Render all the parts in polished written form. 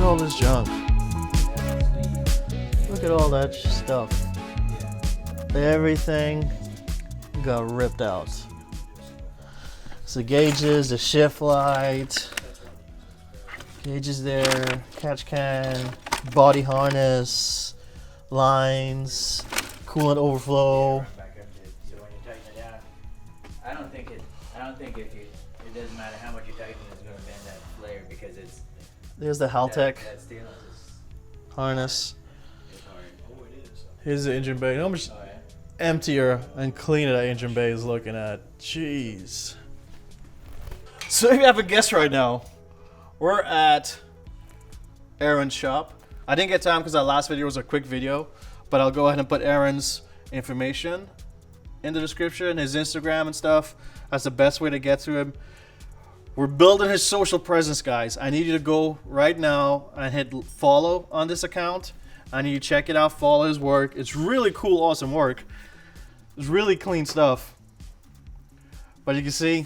all this junk. Look at all that stuff. Everything got ripped out. So gauges, the shift light, gauges there, catch can, body harness, lines, coolant overflow. I don't think it doesn't matter how much you tighten, it's going to bend that flare because it's. There's the Haltech that steel is harness. Oh, it is. Here's the engine bay. How much emptier and cleaner that engine bay is looking at. Jeez. So if you have a guess right now, we're at Aaron's shop. I didn't get time because our last video was a quick video, but I'll go ahead and put Aaron's information in the description, his Instagram and stuff. That's the best way to get to him. We're building his social presence, guys. I need you to go right now and hit follow on this account. I need you to check it out, follow his work. It's really cool, awesome work. It's really clean stuff. But you can see,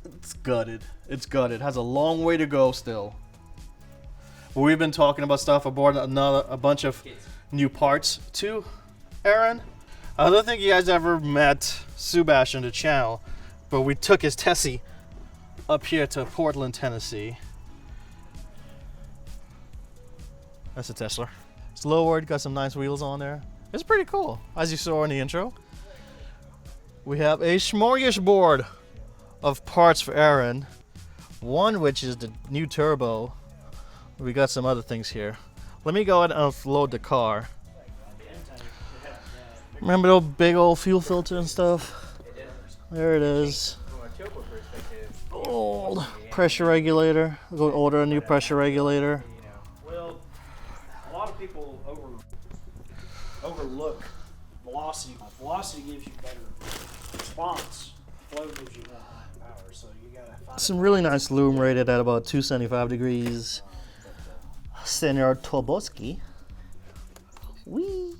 it's gutted. It's gutted. It has a long way to go still. But we've been talking about stuff. I bought a bunch of new parts too, Aaron. I don't think you guys ever met Subash on the channel, but we took his Tessie up here to Portland, Tennessee. That's a Tesla. It's lowered, got some nice wheels on there. It's pretty cool, as you saw in the intro. We have a smorgasbord of parts for Aaron. One which is the new turbo. We got some other things here. Let me go ahead and unload the car. Remember the big old fuel filter and stuff? There it is. Old pressure regulator. We're going to order a new pressure regulator. Well, a lot of people overlook velocity. Velocity gives you better response. Flow gives you more power, so you gotta find Some really nice lume rated at about 275 degrees. Senor Toboski. Whee!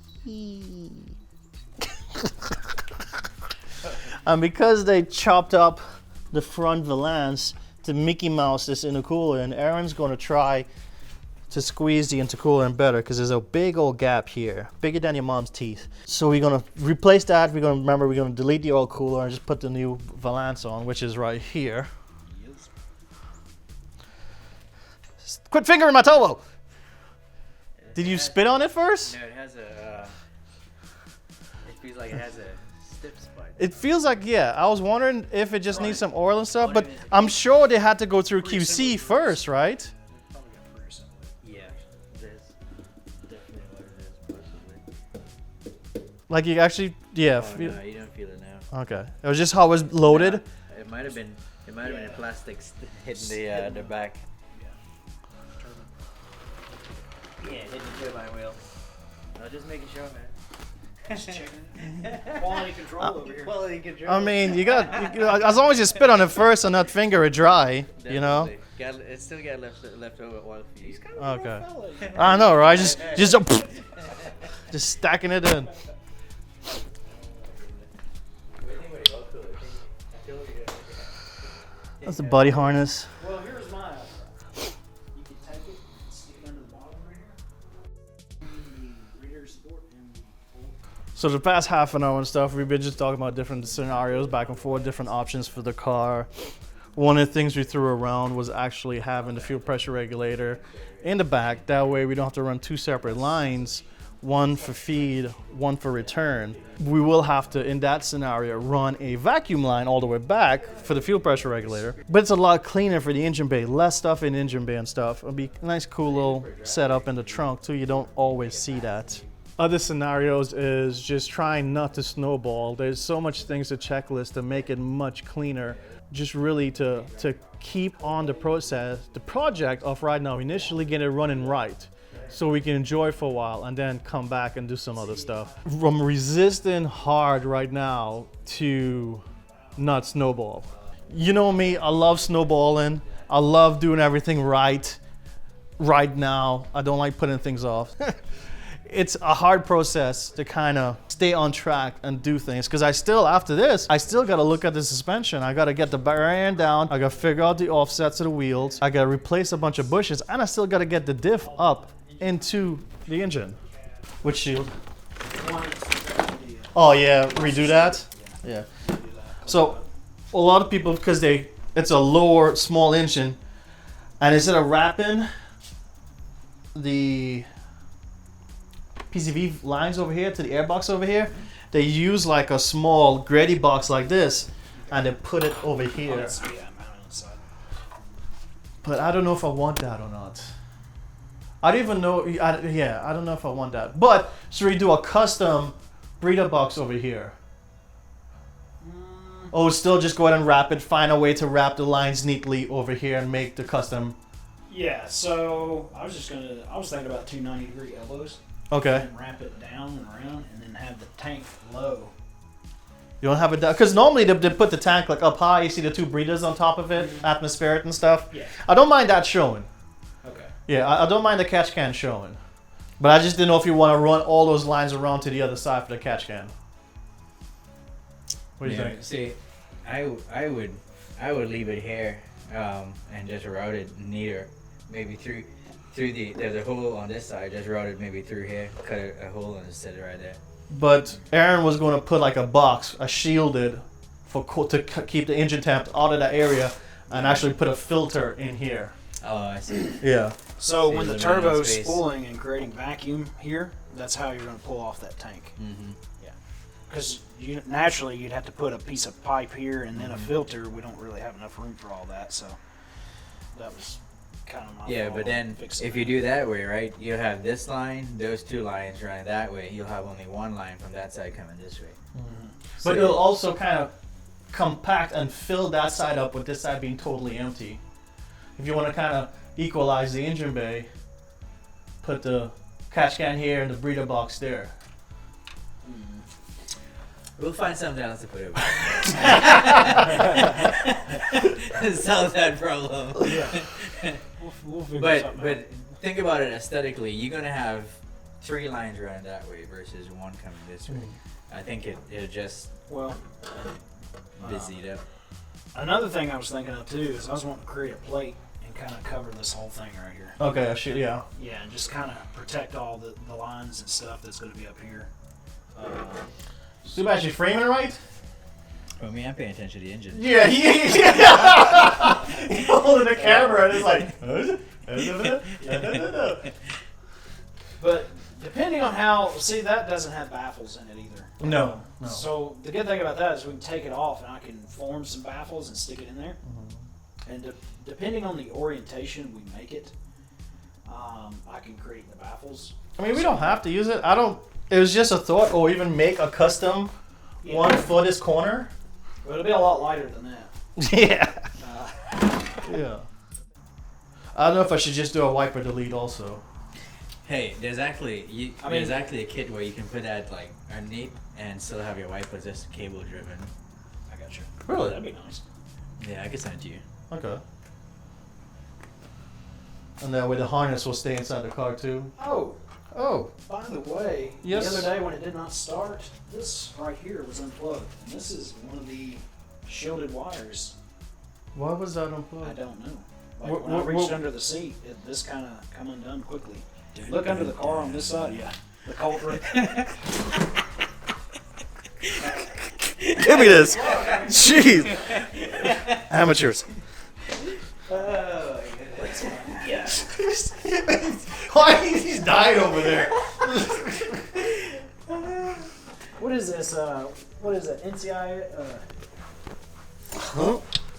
And because they chopped up the front valance to Mickey Mouse this intercooler, and Aaron's going to try to squeeze the intercooler in better because there's a big old gap here, bigger than your mom's teeth. So we're going to replace that. We're going to delete the old cooler and just put the new valance on, which is right here. Quit fingering my turbo! Did you spit on it first? No, it has a. It feels like it has a stiff spot. It feels like, yeah. I was wondering if it just needs some oil and stuff, but I'm sure they had to go through QC first, right? Yeah, this definitely what it is, possibly. Like you actually, yeah. Oh, no, you don't feel it now. Okay. It was just how it was loaded. It might have been. It might have been a plastic hitting the back. Yeah, hit the turbine wheel. I was just making sure, man. Just checking. Quality control over here. Quality control. I mean, you got as long as you spit on it first and not finger it dry, you know. It still got leftover oil for you. Okay. I know, right? Just stacking it in. That's the body harness. Well, here's my idea. You can take it and stick it under the bottom right here. The radiator support and the full. So the past half an hour and stuff, we've been just talking about different scenarios, back and forth, different options for the car. One of the things we threw around was actually having the fuel pressure regulator in the back. That way we don't have to run two separate lines, one for feed, one for return. We will have to, in that scenario, run a vacuum line all the way back for the fuel pressure regulator. But it's a lot cleaner for the engine bay, less stuff in the engine bay and stuff. It'll be a nice, cool little setup in the trunk too. You don't always see that. Other scenarios is just trying not to snowball. There's so much things to checklist to make it much cleaner. Just really to keep on the project of right now, initially get it running right, so we can enjoy for a while and then come back and do some other stuff. I'm resisting hard right now to not snowball. You know me, I love snowballing. I love doing everything right now. I don't like putting things off. It's a hard process to kind of stay on track and do things. Because after this, I still got to look at the suspension. I got to get the rear end down. I got to figure out the offsets of the wheels. I got to replace a bunch of bushes. And I still got to get the diff up into the engine. Which shield? Oh, yeah. Redo that? Yeah. So, a lot of people, because it's a lower, small engine, and instead of wrapping the PCV lines over here to the airbox over here, they use like a small gritty box like this, and they put it over here. But I don't know if I want that or not. I don't even know. I don't know if I want that. But should we do a custom breeder box over here? Or still just go ahead and wrap it, find a way to wrap the lines neatly over here and make the custom. Yeah, so I was thinking about 290-degree elbows. Okay. And wrap it down and around, and then have the tank low. You don't have it down, because normally they put the tank like up high. You see the two breeders on top of it, atmospheric and stuff. Yeah. I don't mind that showing. Okay. Yeah, I don't mind the catch can showing, but I just didn't know if you want to run all those lines around to the other side for the catch can. What do you think? See, I would leave it here, and just route it neater, maybe through there's a hole on this side, just route it maybe through here, cut a hole and just set it right there. But Aaron was going to put like a box, a shielded, to keep the engine temp out of that area, and actually put a filter in here. Oh, I see. Yeah. So So when you're the limiting turbo's space. spooling and creating vacuum here, that's how you're going to pull off that tank. Mm-hmm. Because naturally you'd have to put a piece of pipe here and then a filter. We don't really have enough room for all that, so that was kind of my Yeah, fault but then fixing if you do that way, right, you'll have this line, those two lines running that way. You'll have only one line from that side coming this way. But it'll also kind of compact and fill that side up with this side being totally empty. If you want to kind of equalize the engine bay, put the catch can here and the breeder box there. We'll find something else to put it with. Solve that problem. We'll figure But something out. think about it aesthetically. You're gonna have three lines running that way versus one coming this way. I think it'll just Well, busy it up. another thing I was thinking of too is I was wanting to create a plate and kind of cover this whole thing right here. Okay, yeah. Yeah, and just kind of protect all the lines and stuff that's going to be up here. So you actually framing it right? Well, me, I'm paying attention to the engine. Yeah, he's holding the camera and it's like, But depending on how, see, that doesn't have baffles in it either. No. So the good thing about that is we can take it off and I can form some baffles and stick it in there. And depending on the orientation we make it, I can create the baffles. I mean, we don't have to use it. It was just a thought, or even make a custom one for this corner. But it'll be a lot lighter than that. Yeah. Yeah. I don't know if I should just do a wiper delete also. Hey, there's actually there's actually a kit where you can put that like underneath and still have your wipers just cable driven. I got you. Really? That'd be nice. Yeah, I can send it to you. Okay. And that way the harness will stay inside the car too. Oh, by the way, Yes. the other day when it did not start, this right here was unplugged. And this is one of the shielded wires. Why was that I unplugged? don't know. Like What- when I what- reached what- under the seat, this kind of come undone quickly. Look under the car on this side. Yeah, the culprit. Give me this. Jeez. Amateurs. Oh, Yes. Why he's dying over there? What is this? What is it? NCI?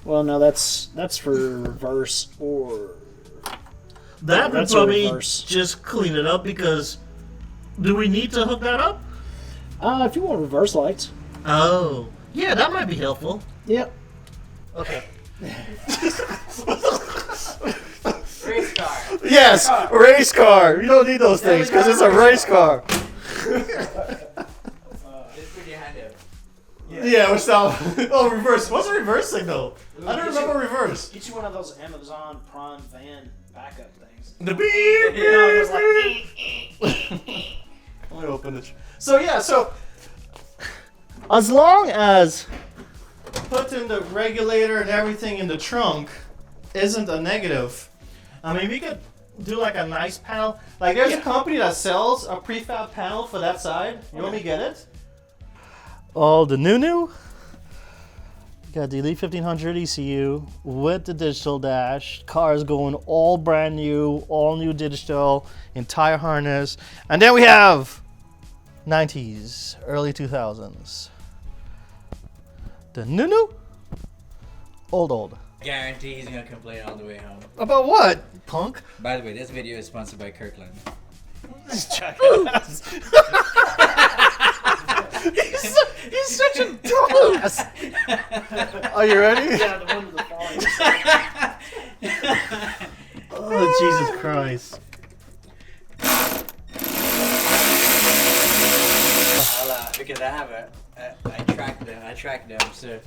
Well, no, that's for reverse or. That would That's a probably reverse. just clean it up because do we need to hook that up? If you want reverse lights. Oh. Yeah, that might be helpful. Yep. Okay. race car. Yes, race car. You don't need those things because it's a race car. Just put your hand up. Yeah, what's that? Oh, reverse. What's a reverse signal? I don't remember reverse. Get you one of those Amazon Prime van backup things. The beep. You know, it was like. Let me open it. So yeah, so As long as putting the regulator and everything in the trunk isn't a negative. I mean, we could do like a nice panel. Like there's a company that sells a prefab panel for that side. You want me to get it? All the new. Got the Elite 1500 ECU with the digital dash. Cars going all brand new, all new digital, entire harness. And then we have 90s, early 2000s. The new, old. Guarantee he's gonna complain all the way home. About what, punk? By the way, this video is sponsored by Kirkland. This jackass. he's such a dumbass. Are you ready? Yeah, the one with the falling. Oh, Jesus Christ. Because I track them, so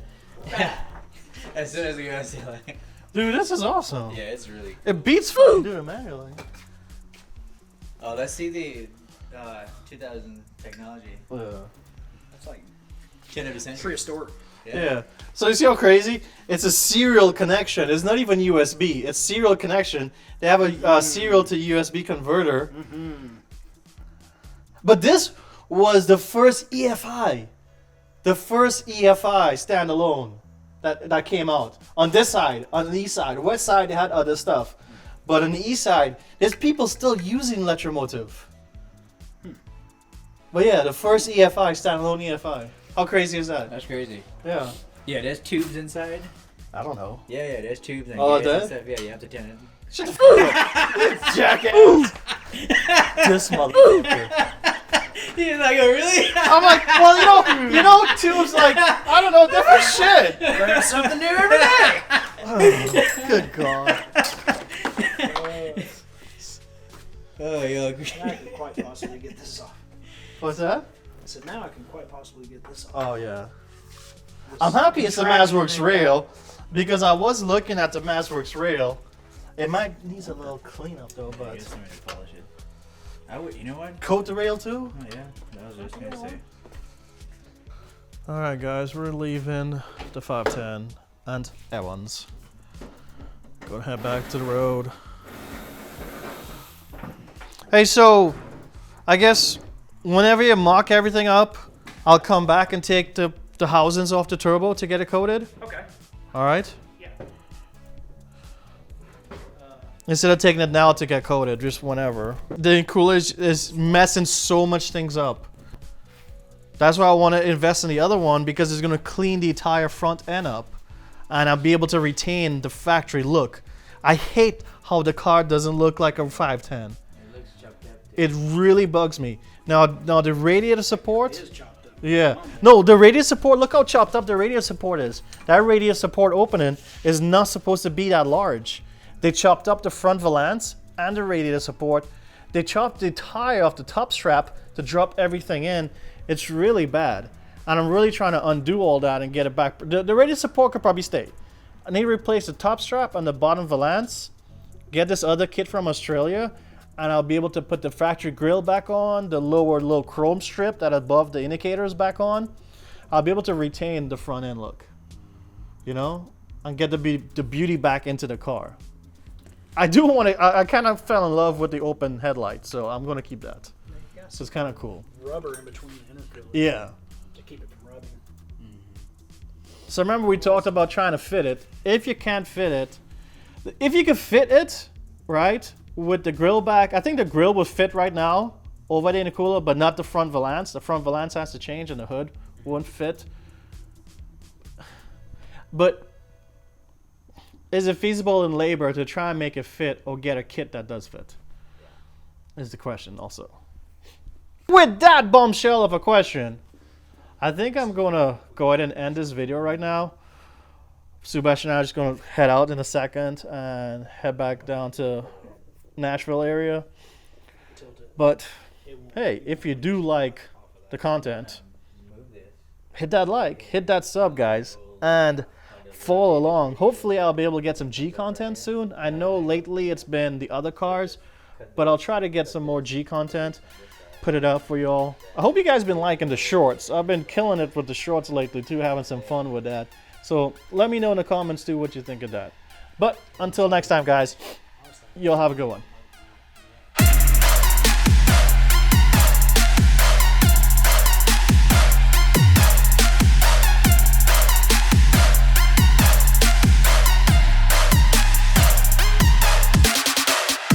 as soon as we go, I say like, Dude, this is awesome. yeah, it's really. It beats fucking doing it manually. Oh, let's see the 2000 technology. Yeah. That's like 10 of the century. prehistoric. Yeah. So you see how crazy? It's a serial connection. It's not even USB. It's serial connection. They have a serial to USB converter. Mm-hmm. But this was the first EFI. The first EFI standalone that came out. On this side, on the east side. West side, they had other stuff. But on the east side, there's people still using electromotive. But yeah, the first EFI, standalone EFI. How crazy is that? That's crazy. Yeah. Yeah, there's tubes inside. I don't know. Yeah, there's tubes. And Oh, gears and there? stuff. Yeah, you have to turn it. Shut the fuck up. Jackass. This motherfucker. He's like, oh, really? I'm like, well, you know, tubes like, I don't know, different shit. Learn something new every day. Oh, good God. Oh, yo. Now I can quite possibly get this off. What's that? I said, now I can quite possibly get this off. Oh, yeah. I'm happy it's a MassWorks rail because I was looking at the MassWorks rail. It might need a little cleanup though, I but guess I'm gonna polish it. I would, you know what? coat the rail too. Oh yeah, that was just gonna say. All right, guys, we're leaving the 510 and Evans. Gonna head back to the road. Hey, so I guess whenever you mock everything up, I'll come back and take the housings off the turbo to get it coated. Okay. All right. Yeah. Instead of taking it now to get coated, just whenever. The cooler is messing so much things up. That's why I want to invest in the other one because it's going to clean the entire front end up. And I'll be able to retain the factory look. I hate how the car doesn't look like a 510. It looks chopped up. It really bugs me. Now the radiator support. It is chopped up. Yeah. No, the radiator support, look how chopped up the radiator support is. That radiator support opening is not supposed to be that large. They chopped up the front valance and the radiator support. They chopped the tire off the top strap to drop everything in. It's really bad. And I'm really trying to undo all that and get it back. The radiator support could probably stay. I need to replace the top strap and the bottom valance. Get this other kit from Australia. And I'll be able to put the factory grille back on, the lower little chrome strip that above the indicators back on. I'll be able to retain the front end look, you know, and get the beauty back into the car. I do want to, I kind of fell in love with the open headlights, so I'm going to keep that. So it's kind of cool. Rubber in between the intercoolers. Yeah. To keep it from rubbing. So remember we talked about trying to fit it. If you can't fit it, if you can fit it, right, with the grill back, I think the grill will fit right now over the intercooler, but not the front valance. The front valance has to change and the hood won't fit. But is it feasible in labor to try and make it fit or get a kit that does fit? Is the question also. With that bombshell of a question, I think I'm going to go ahead and end this video right now. Subash and I are just going to head out in a second and head back down to Nashville area. But hey, if you do like the content, hit that like, hit that sub, guys, and follow along. Hopefully I'll be able to get some G content soon. I know lately it's been the other cars, but I'll try to get some more G content. put it up for y'all. I hope you guys been liking the shorts. I've been killing it with the shorts lately too, having some fun with that. So let me know in the comments too what you think of that. But until next time, guys, y'all have a good one.